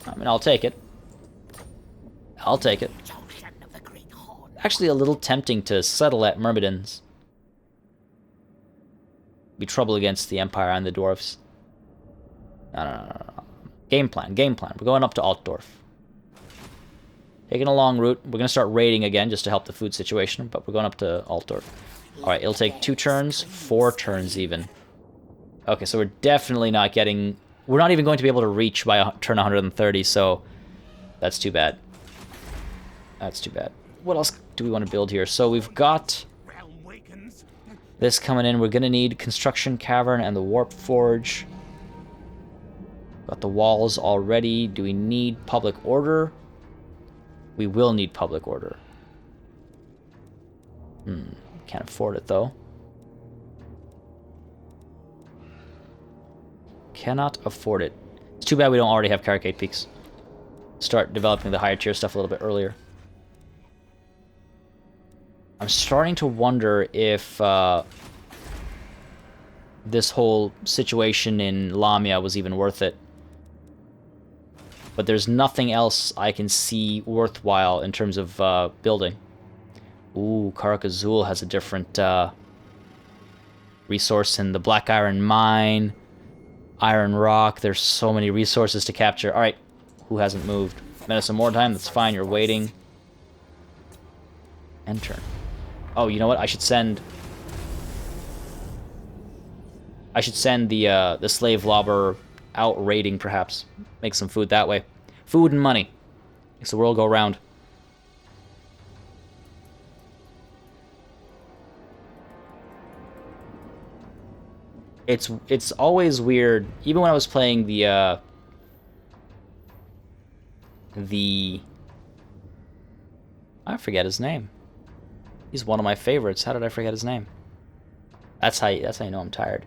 I mean, I'll take it. I'll take it. Actually, a little tempting to settle at Myrmidons. Be trouble against the Empire and the dwarves. No. Game plan. We're going up to Altdorf. Taking a long route. We're going to start raiding again just to help the food situation, but we're going up to Altdorf. Alright, it'll take 2 turns, 4 turns even. Okay, so we're definitely not getting... We're not even going to be able to reach by turn 130, so that's too bad. That's too bad. What else do we want to build here? So we've got this coming in. We're going to need Construction Cavern and the Warp Forge. Got the walls already. Do we need Public Order? We will need Public Order. Can't afford it, though. Cannot afford it. It's too bad we don't already have Karak Eight Peaks. Start developing the higher tier stuff a little bit earlier. I'm starting to wonder if this whole situation in Lamia was even worth it. But there's nothing else I can see worthwhile in terms of building. Ooh, Karak Azul has a different resource in the Black Iron Mine. Iron Rock, there's so many resources to capture. Alright, who hasn't moved? Menace of Mordheim, that's fine, you're waiting. End turn. Oh, you know what? I should send the slave lobber out raiding, perhaps. Make some food that way. Food and money. Makes the world go round. It's always weird, even when I was playing the I forget his name. He's one of my favorites. How did I forget his name? That's how you know I'm tired.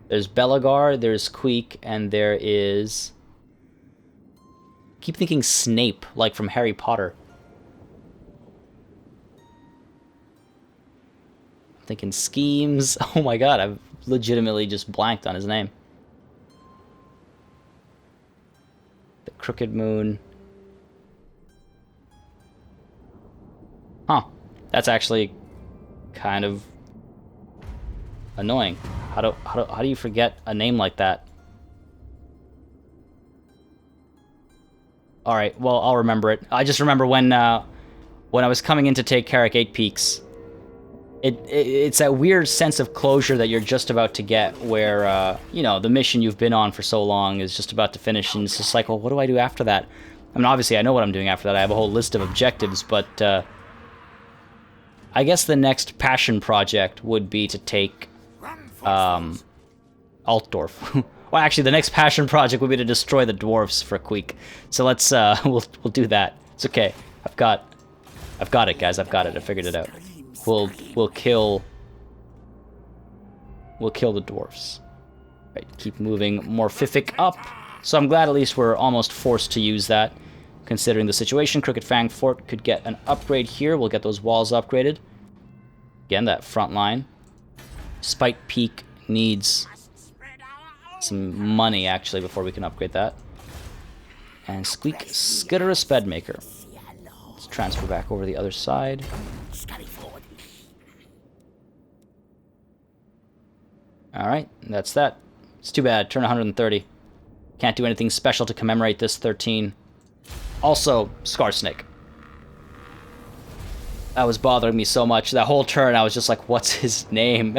There's Belagar, there's Queek, and there is... I keep thinking Snape, like from Harry Potter. I'm thinking Schemes. Oh my god, I've legitimately just blanked on his name. The Crooked Moon. Huh. That's actually kind of annoying. How do you forget a name like that? All right, well, I'll remember it. I just remember when I was coming in to take Karak Eight Peaks, it's that weird sense of closure that you're just about to get where, you know, the mission you've been on for so long is just about to finish, and it's just like, well, what do I do after that? I mean, obviously, I know what I'm doing after that. I have a whole list of objectives, but I guess the next passion project would be to take Altdorf. Well, actually, the next passion project would be to destroy the dwarves for Queek. So let's we'll do that. It's okay. I've got it, guys. I've got it. I figured it out. We'll kill the dwarves. Right, keep moving Morphific up. So I'm glad at least we're almost forced to use that, considering the situation. Crooked Fang Fort could get an upgrade here. We'll get those walls upgraded. Again, that front line. Spite Peak needs some money, actually, before we can upgrade that. And Skitterous Bedmaker. Let's transfer back over the other side. Alright, that's that. It's too bad. Turn 130. Can't do anything special to commemorate this 13. Also, Skarsnik. That was bothering me so much. That whole turn, I was just like, what's his name?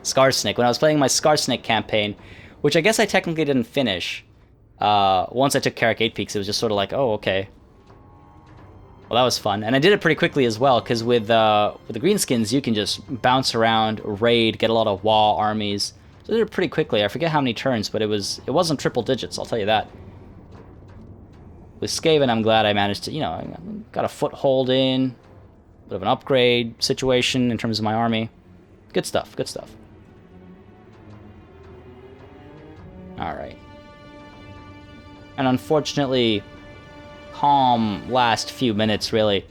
Skarsnik. When I was playing my Skarsnik campaign, which I guess I technically didn't finish, once I took Karak Eight Peaks, it was just sort of like, oh, okay. Well, that was fun. And I did it pretty quickly as well, because with the greenskins, you can just bounce around, raid, get a lot of Wa armies. So I did it pretty quickly. I forget how many turns, but it wasn't triple digits, I'll tell you that. With Skaven, I'm glad I managed to, you know, I got a foothold in, bit of an upgrade situation in terms of my army. Good stuff, good stuff. Alright. And unfortunately, calm last few minutes, really.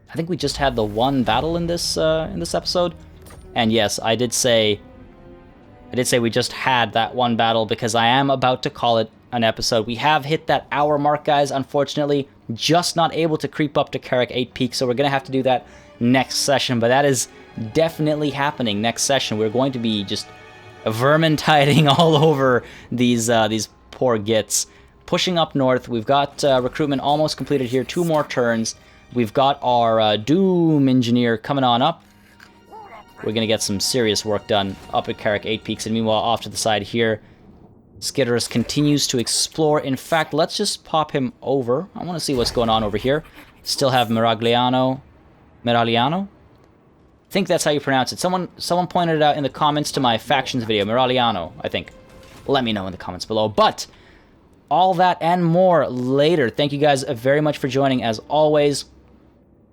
I think we just had the one battle in this episode. And yes, I did say we just had that one battle because I am about to call it an episode. We have hit that hour mark, guys. Unfortunately, just not able to creep up to Karak 8 Peaks, so we're going to have to do that next session. But that is definitely happening next session. We're going to be just vermintiding all over these poor gits. Pushing up north, we've got recruitment almost completed here. 2 more turns. We've got our Doom Engineer coming on up. We're going to get some serious work done up at Karak Eight Peaks. And meanwhile, off to the side here, Skitterus continues to explore. In fact, let's just pop him over. I want to see what's going on over here. Still have Miragliano. I think that's how you pronounce it. Someone pointed it out in the comments to my factions video. Miragliano, I think. Let me know in the comments below. But all that and more later. Thank you guys very much for joining. As always,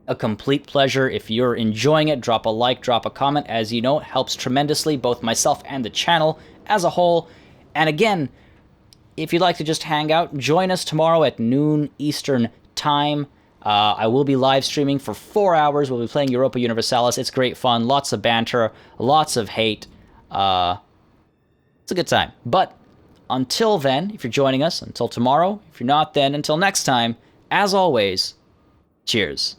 a complete pleasure. If you're enjoying it, drop a like, drop a comment. As you know, it helps tremendously, both myself and the channel as a whole. And again, if you'd like to just hang out, join us tomorrow at noon Eastern Time. I will be live streaming for 4 hours. We'll be playing Europa Universalis. It's great fun. Lots of banter. Lots of hate. It's a good time. But until then, if you're joining us, until tomorrow. If you're not, then until next time, as always, cheers.